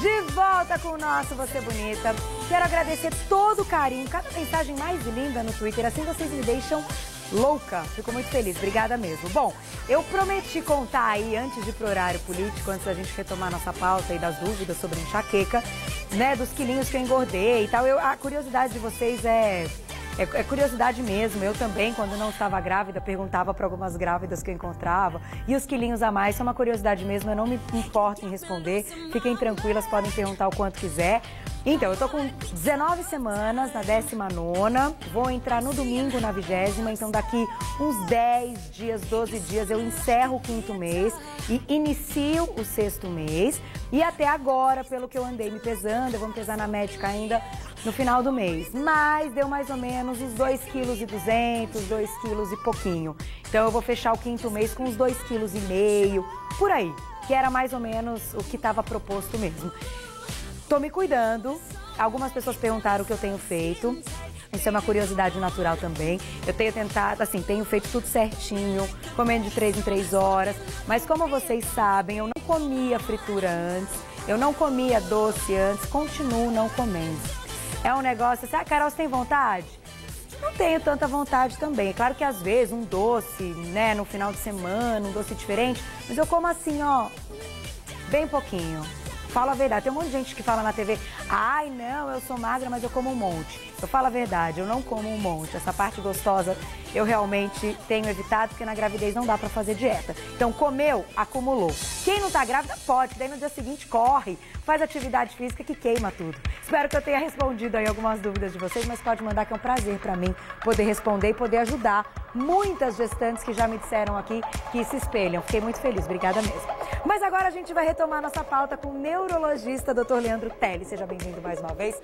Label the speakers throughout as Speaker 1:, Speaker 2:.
Speaker 1: De volta com o nosso Você Bonita. Quero agradecer todo o carinho, cada mensagem mais linda no Twitter. Assim vocês me deixam louca. Fico muito feliz. Obrigada mesmo. Bom, eu prometi contar aí, antes de ir pro horário político, antes da gente retomar nossa pauta e das dúvidas sobre enxaqueca, né, dos quilinhos que eu engordei e tal. A curiosidade de vocês é curiosidade mesmo. Eu também, quando não estava grávida, perguntava para algumas grávidas que eu encontrava. E os quilinhos a mais são uma curiosidade mesmo, eu não me importo em responder. Fiquem tranquilas, podem perguntar o quanto quiser. Então, eu tô com 19 semanas, na 19ª, vou entrar no domingo na 20ª, então daqui uns 10 dias, 12 dias eu encerro o 5º mês e inicio o 6º mês. E até agora, pelo que eu andei me pesando, eu vou me pesar na médica ainda no final do mês. Mas deu mais ou menos uns 2,2 kg, 2 quilos e pouquinho. Então eu vou fechar o 5º mês com uns 2,5 kg, por aí, que era mais ou menos o que estava proposto mesmo. Tô me cuidando. Algumas pessoas perguntaram o que eu tenho feito. Isso é uma curiosidade natural também. Eu tenho tentado, assim, tenho feito tudo certinho, comendo de 3 em 3 horas. Mas como vocês sabem, eu não comia fritura antes, eu não comia doce antes, continuo não comendo. É um negócio assim, Carol, você tem vontade? Não tenho tanta vontade também. É claro que às vezes um doce, né, no final de semana, um doce diferente, mas eu como assim, ó, bem pouquinho. Fala a verdade. Tem um monte de gente que fala na TV, ai, não, eu sou magra, mas eu como um monte. Eu falo a verdade, eu não como um monte. Essa parte gostosa eu realmente tenho evitado, porque na gravidez não dá pra fazer dieta. Então, comeu, acumulou. Quem não tá grávida pode, daí no dia seguinte corre, faz atividade física que queima tudo. Espero que eu tenha respondido aí algumas dúvidas de vocês, mas pode mandar que é um prazer pra mim poder responder e poder ajudar muitas gestantes que já me disseram aqui que se espelham. Fiquei muito feliz, obrigada mesmo. Mas agora a gente vai retomar nossa pauta com o neurologista, Dr. Leandro Teles. Seja bem-vindo mais uma vez.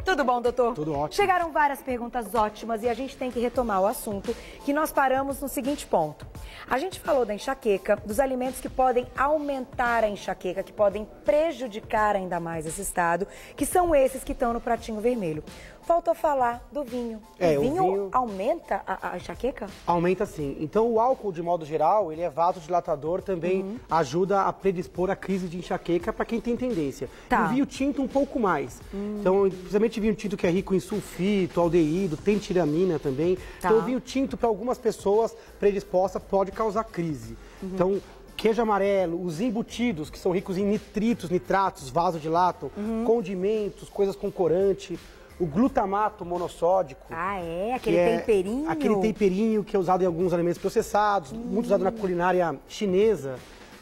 Speaker 1: Tudo bom, doutor?
Speaker 2: Tudo ótimo.
Speaker 1: Chegaram várias perguntas ótimas e a gente tem que retomar o assunto, que nós paramos no seguinte ponto. A gente falou da enxaqueca, dos alimentos que podem aumentar a enxaqueca, que podem prejudicar ainda mais esse estado, que são esses que estão no pratinho vermelho. Faltou falar do vinho. O vinho aumenta a enxaqueca?
Speaker 2: Aumenta sim. Então o álcool, de modo geral, ele é vasodilatador, também ajuda a predispor a crise de enxaqueca para quem tem tendência.
Speaker 1: Tá.
Speaker 2: E o vinho tinto um pouco mais. Então, principalmente vinho tinto que é rico em sulfito, aldeído, tem tiramina também.
Speaker 1: Tá.
Speaker 2: Então o vinho tinto, para algumas pessoas predispostas, pode causar crise. Então, queijo amarelo, os embutidos, que são ricos em nitritos, nitratos, vasodilatam, condimentos, coisas com corante. O glutamato monossódico.
Speaker 1: Ah, é? Aquele temperinho?
Speaker 2: Aquele temperinho que é usado em alguns alimentos processados, muito usado na culinária chinesa.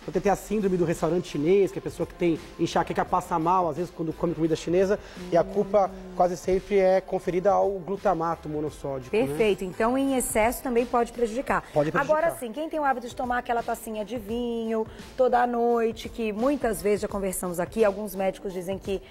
Speaker 2: Você tem a síndrome do restaurante chinês, que é a pessoa que tem enxaqueca passa mal, às vezes, quando come comida chinesa, e a culpa quase sempre é conferida ao glutamato monossódico.
Speaker 1: Perfeito. Né? Então, em excesso também pode prejudicar.
Speaker 2: Pode prejudicar.
Speaker 1: Agora sim, quem tem o hábito de tomar aquela tacinha de vinho toda noite, que muitas vezes já conversamos aqui, alguns médicos dizem que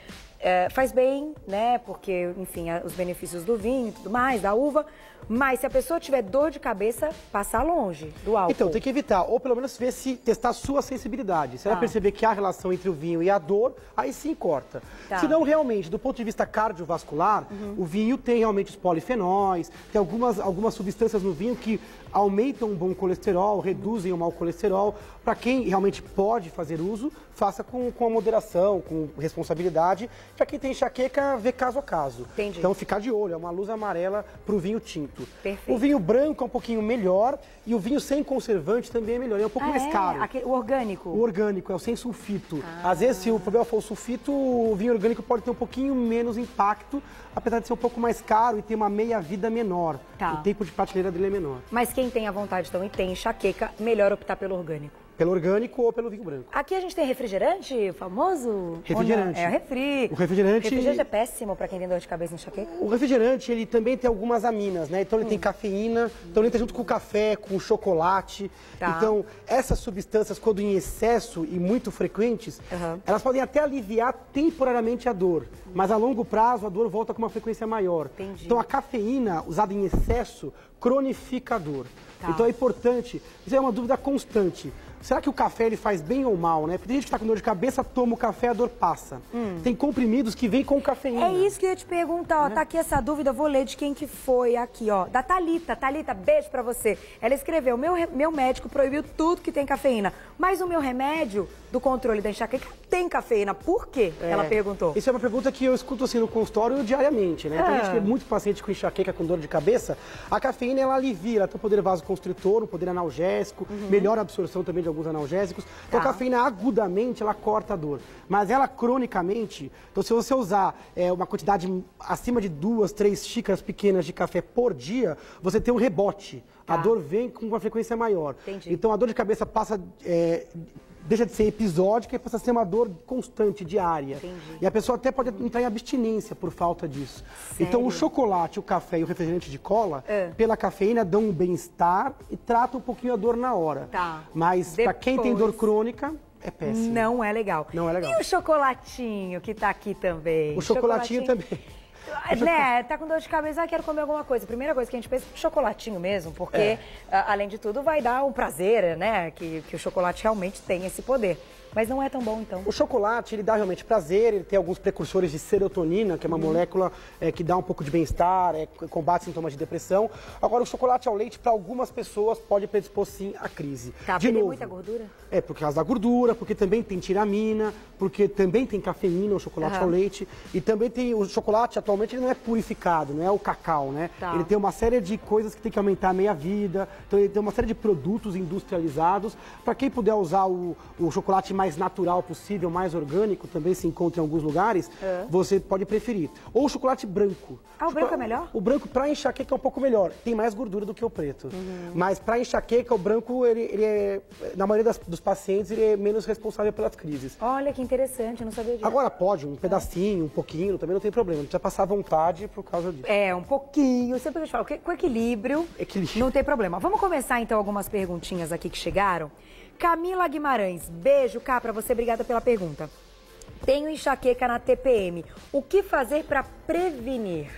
Speaker 1: faz bem, né? Porque, enfim, os benefícios do vinho e tudo mais, da uva. Mas se a pessoa tiver dor de cabeça, passar longe do álcool.
Speaker 2: Então, tem que evitar. Ou pelo menos ver se testar a sua sensibilidade. Se ela perceber que há relação entre o vinho e a dor, aí sim corta. Se não, realmente, do ponto de vista cardiovascular, o vinho tem realmente os polifenóis, tem algumas substâncias no vinho que aumentam o bom colesterol, reduzem o mau colesterol. Para quem realmente pode fazer uso, faça com a moderação, com responsabilidade. Para quem tem enxaqueca, vê caso a caso.
Speaker 1: Entendi.
Speaker 2: Então, ficar de olho. É uma luz amarela para o vinho tinto.
Speaker 1: Perfeito.
Speaker 2: O vinho branco é um pouquinho melhor e o vinho sem conservante também é melhor. É um pouco mais caro.
Speaker 1: O orgânico?
Speaker 2: O orgânico, é o sem sulfito. Às vezes, se o problema for o sulfito, o vinho orgânico pode ter um pouquinho menos impacto, apesar de ser um pouco mais caro e ter uma meia-vida menor. O tempo de prateleira dele é menor.
Speaker 1: Mas quem tem a vontade então e tem enxaqueca, melhor optar pelo orgânico.
Speaker 2: Pelo orgânico ou pelo vinho branco.
Speaker 1: Aqui a gente tem refrigerante, o famoso?
Speaker 2: Refrigerante.
Speaker 1: É o refri.
Speaker 2: O refrigerante
Speaker 1: é péssimo para quem tem dor de cabeça e enxaqueca?
Speaker 2: O refrigerante, ele também tem algumas aminas, né? Então ele tem cafeína, então ele entra junto com o café, com o chocolate. Então, essas substâncias, quando em excesso e muito frequentes, elas podem até aliviar temporariamente a dor. Mas a longo prazo, a dor volta com uma frequência maior.
Speaker 1: Entendi.
Speaker 2: Então a cafeína, usada em excesso, cronifica a dor. Então é importante, isso é uma dúvida constante. Será que o café ele faz bem ou mal, né? Porque tem gente que está com dor de cabeça, toma o café, a dor passa. Tem comprimidos que vêm com cafeína.
Speaker 1: É isso que eu ia te perguntar, ó. Tá aqui essa dúvida, eu vou ler de quem que foi aqui, ó. Da Thalita. Thalita, beijo pra você. Ela escreveu, meu médico proibiu tudo que tem cafeína, mas o meu remédio do controle da enxaqueca tem cafeína. Por quê? Ela perguntou.
Speaker 2: Isso é uma pergunta que eu escuto assim no consultório diariamente, né? Tem gente que é muito paciente com enxaqueca, com dor de cabeça. A cafeína, ela alivia, ela tem um poder vasoconstritor, um poder analgésico, melhora a absorção também de alguns analgésicos. Então a cafeína agudamente, ela corta a dor. Mas ela cronicamente, então se você usar uma quantidade acima de 2, 3 xícaras pequenas de café por dia, você tem um rebote. A dor vem com uma frequência maior.
Speaker 1: Entendi.
Speaker 2: Então a dor de cabeça passa... deixa de ser episódica e passa a ser uma dor constante, diária.
Speaker 1: Entendi.
Speaker 2: E a pessoa até pode entrar em abstinência por falta disso.
Speaker 1: Sério?
Speaker 2: Então o chocolate, o café e o refrigerante de cola, pela cafeína, dão um bem-estar e tratam um pouquinho a dor na hora.
Speaker 1: Tá.
Speaker 2: Mas para quem tem dor crônica, é péssimo.
Speaker 1: Não é legal.
Speaker 2: Não é legal.
Speaker 1: E o chocolatinho que tá aqui também?
Speaker 2: O chocolatinho também.
Speaker 1: Né, tá com dor de cabeça, quero comer alguma coisa. Primeira coisa que a gente pensa é chocolatinho mesmo, porque, além de tudo, vai dar um prazer, né? Que o chocolate realmente tem esse poder. Mas não é tão bom, então.
Speaker 2: O chocolate, ele dá realmente prazer, ele tem alguns precursores de serotonina, que é uma molécula que dá um pouco de bem-estar, combate sintomas de depressão. Agora, o chocolate ao leite, para algumas pessoas, pode predispor, sim, à crise.
Speaker 1: Tá, porque tem muita gordura?
Speaker 2: É, por causa da gordura, porque também tem tiramina, porque também tem cafeína, o chocolate ao leite. E também tem o chocolate, atualmente, ele não é purificado, não é o cacau, né?
Speaker 1: Tá.
Speaker 2: Ele tem uma série de coisas que tem que aumentar a meia-vida, então ele tem uma série de produtos industrializados. Para quem puder usar o chocolate mais natural possível, mais orgânico, também se encontra em alguns lugares, você pode preferir. Ou o chocolate branco.
Speaker 1: O branco é melhor?
Speaker 2: O branco para enxaqueca é um pouco melhor. Tem mais gordura do que o preto. Mas para enxaqueca, o branco, ele é, na maioria dos pacientes, ele é menos responsável pelas crises.
Speaker 1: Olha que interessante, eu não sabia disso.
Speaker 2: Agora pode, um pedacinho, um pouquinho, também não tem problema. Não precisa passar vontade por causa disso.
Speaker 1: É, um pouquinho. Sempre que eu te falo, com equilíbrio, não tem problema. Vamos começar, então, algumas perguntinhas aqui que chegaram. Camila Guimarães, beijo, cá, pra você, obrigada pela pergunta. Tenho enxaqueca na TPM, o que fazer para prevenir?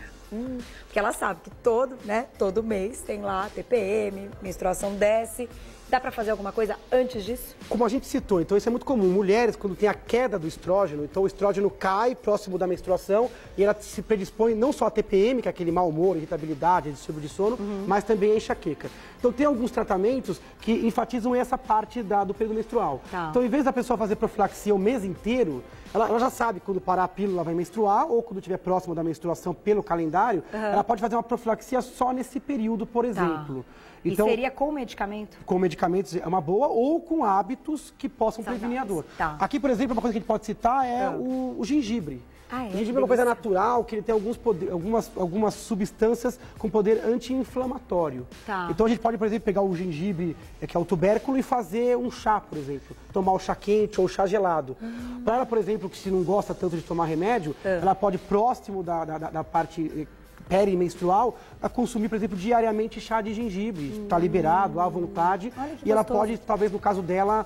Speaker 1: Porque ela sabe que todo mês tem lá TPM, menstruação desce. Dá para fazer alguma coisa antes disso?
Speaker 2: Como a gente citou, então isso é muito comum. Mulheres, quando tem a queda do estrógeno, então o estrógeno cai próximo da menstruação e ela se predispõe não só a TPM, que é aquele mau humor, irritabilidade, distúrbio de sono, mas também a enxaqueca. Então tem alguns tratamentos que enfatizam essa parte do período menstrual.
Speaker 1: Tá.
Speaker 2: Então, em vez da pessoa fazer profilaxia o mês inteiro, ela já sabe quando parar a pílula vai menstruar ou quando estiver próximo da menstruação pelo calendário, ela pode fazer uma profilaxia só nesse período, por exemplo. Então,
Speaker 1: e seria com medicamento?
Speaker 2: Com medicamentos é uma boa, ou com hábitos que possam prevenir a dor.
Speaker 1: Tá.
Speaker 2: Aqui, por exemplo, uma coisa que a gente pode citar é o gengibre.
Speaker 1: Ah,
Speaker 2: O gengibre é uma coisa natural, que ele tem algumas substâncias com poder anti-inflamatório.
Speaker 1: Tá.
Speaker 2: Então a gente pode, por exemplo, pegar o gengibre, que é o tubérculo, e fazer um chá, por exemplo. Tomar o chá quente ou o chá gelado. Para ela, por exemplo, que se não gosta tanto de tomar remédio, ela pode, próximo da parte perimenstrual, a consumir, por exemplo, diariamente chá de gengibre. Está liberado, à vontade.
Speaker 1: E
Speaker 2: ela pode, talvez, no caso dela,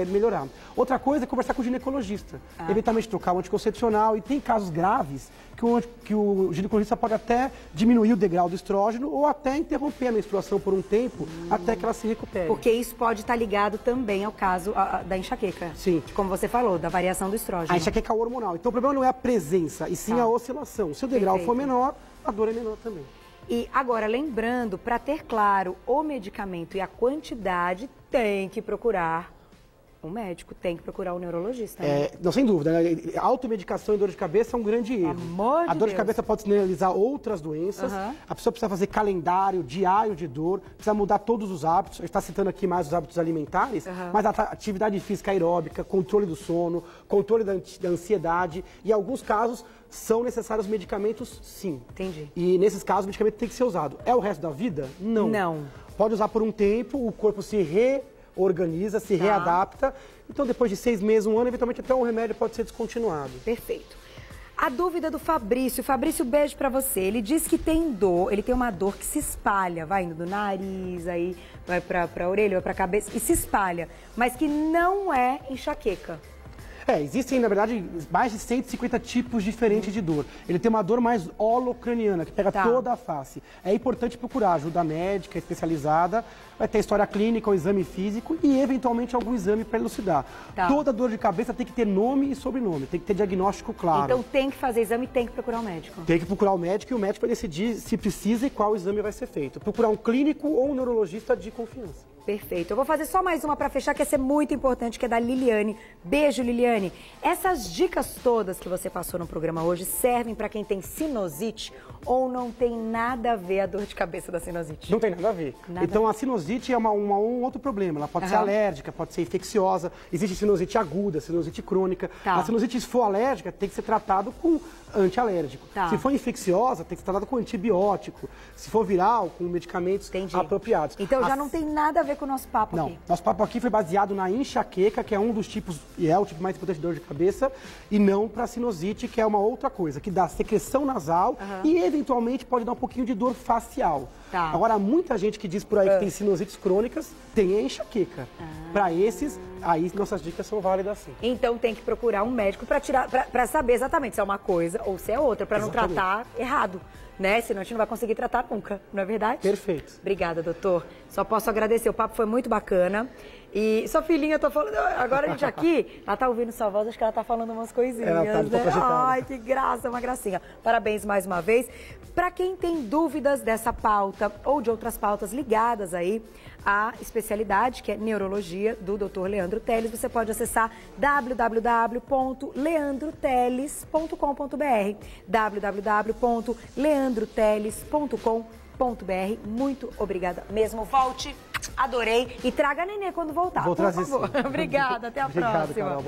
Speaker 2: melhorar. Outra coisa é conversar com o ginecologista. Eventualmente trocar um anticoncepcional. E tem casos graves que o ginecologista pode até diminuir o degrau do estrógeno ou até interromper a menstruação por um tempo até que ela se recupere.
Speaker 1: Porque isso pode estar ligado também ao caso da enxaqueca.
Speaker 2: Sim.
Speaker 1: Como você falou, da variação do estrógeno.
Speaker 2: A enxaqueca hormonal. Então o problema não é a presença, e sim a oscilação. Se o degrau for menor, a dor é menor também.
Speaker 1: E agora, lembrando, para ter claro o medicamento e a quantidade, tem que procurar um médico, tem que procurar um neurologista. Né?
Speaker 2: Não, sem dúvida. Né? Automedicação e dor de cabeça é um grande erro.
Speaker 1: Amor de
Speaker 2: a dor
Speaker 1: Deus.
Speaker 2: de cabeça pode sinalizar outras doenças. A pessoa precisa fazer calendário diário de dor, precisa mudar todos os hábitos. A gente está citando aqui mais os hábitos alimentares, mas a atividade física aeróbica, controle do sono, controle da ansiedade e, em alguns casos, são necessários medicamentos, sim.
Speaker 1: Entendi.
Speaker 2: E, nesses casos, o medicamento tem que ser usado. É o resto da vida? Não.
Speaker 1: Não.
Speaker 2: Pode usar por um tempo, o corpo se reorganiza, se readapta. Então, depois de 6 meses, 1 ano, eventualmente até um remédio pode ser descontinuado.
Speaker 1: Perfeito. A dúvida do Fabrício. Fabrício, beijo pra você. Ele diz que tem dor, ele tem uma dor que se espalha, vai indo do nariz, aí vai pra orelha, vai pra cabeça e se espalha, mas que não é enxaqueca.
Speaker 2: Existem, na verdade, mais de 150 tipos diferentes de dor. Ele tem uma dor mais holocraniana, que pega toda a face. É importante procurar ajuda médica especializada, vai ter história clínica, o exame físico e, eventualmente, algum exame para elucidar. Toda dor de cabeça tem que ter nome e sobrenome, tem que ter diagnóstico claro.
Speaker 1: Então tem que fazer exame e tem que procurar o médico.
Speaker 2: Tem que procurar o médico e o médico vai decidir se precisa e qual exame vai ser feito. Procurar um clínico ou um neurologista de confiança.
Speaker 1: Perfeito. Eu vou fazer só mais uma para fechar, que essa é muito importante, que é da Liliane. Beijo, Liliane. Essas dicas todas que você passou no programa hoje servem para quem tem sinusite ou não tem nada a ver a dor de cabeça da sinusite?
Speaker 2: Não tem nada a ver. Então, a sinusite é um outro problema. Ela pode ser alérgica, pode ser infecciosa. Existe sinusite aguda, sinusite crônica. A sinusite, se for alérgica, tem que ser tratado com antialérgico. Se for infecciosa, tem que ser tratado com antibiótico. Se for viral, com medicamentos apropriados.
Speaker 1: Então, já não tem nada a ver com o nosso papo aqui.
Speaker 2: Não, nosso papo aqui foi baseado na enxaqueca, que é um dos tipos, e é o tipo mais importante de dor de cabeça, e não para sinusite, que é uma outra coisa, que dá secreção nasal e eventualmente pode dar um pouquinho de dor facial. Agora, muita gente que diz por aí que tem sinusites crônicas, tem a enxaqueca. Para esses, aí nossas dicas são válidas sim.
Speaker 1: Então tem que procurar um médico para saber exatamente se é uma coisa ou se é outra, para não tratar errado, né? Senão a gente não vai conseguir tratar nunca, não é verdade?
Speaker 2: Perfeito.
Speaker 1: Obrigada, doutor. Só posso agradecer, o papo foi muito bacana. E sua filhinha, eu tô falando, agora a gente aqui, ela tá ouvindo sua voz, acho que ela tá falando umas coisinhas,
Speaker 2: ela tá
Speaker 1: né? Ai, que graça, uma gracinha. Parabéns mais uma vez. Para quem tem dúvidas dessa pauta ou de outras pautas ligadas aí à especialidade, que é neurologia, do Dr. Leandro Teles, você pode acessar www.leandroteles.com.br www.leandroteles.com.br. Muito obrigada mesmo. Volte, adorei. E traga a nenê quando voltar,
Speaker 2: Vou trazer,
Speaker 1: por favor.
Speaker 2: sim.
Speaker 1: Obrigada, até a próxima.
Speaker 2: Carol,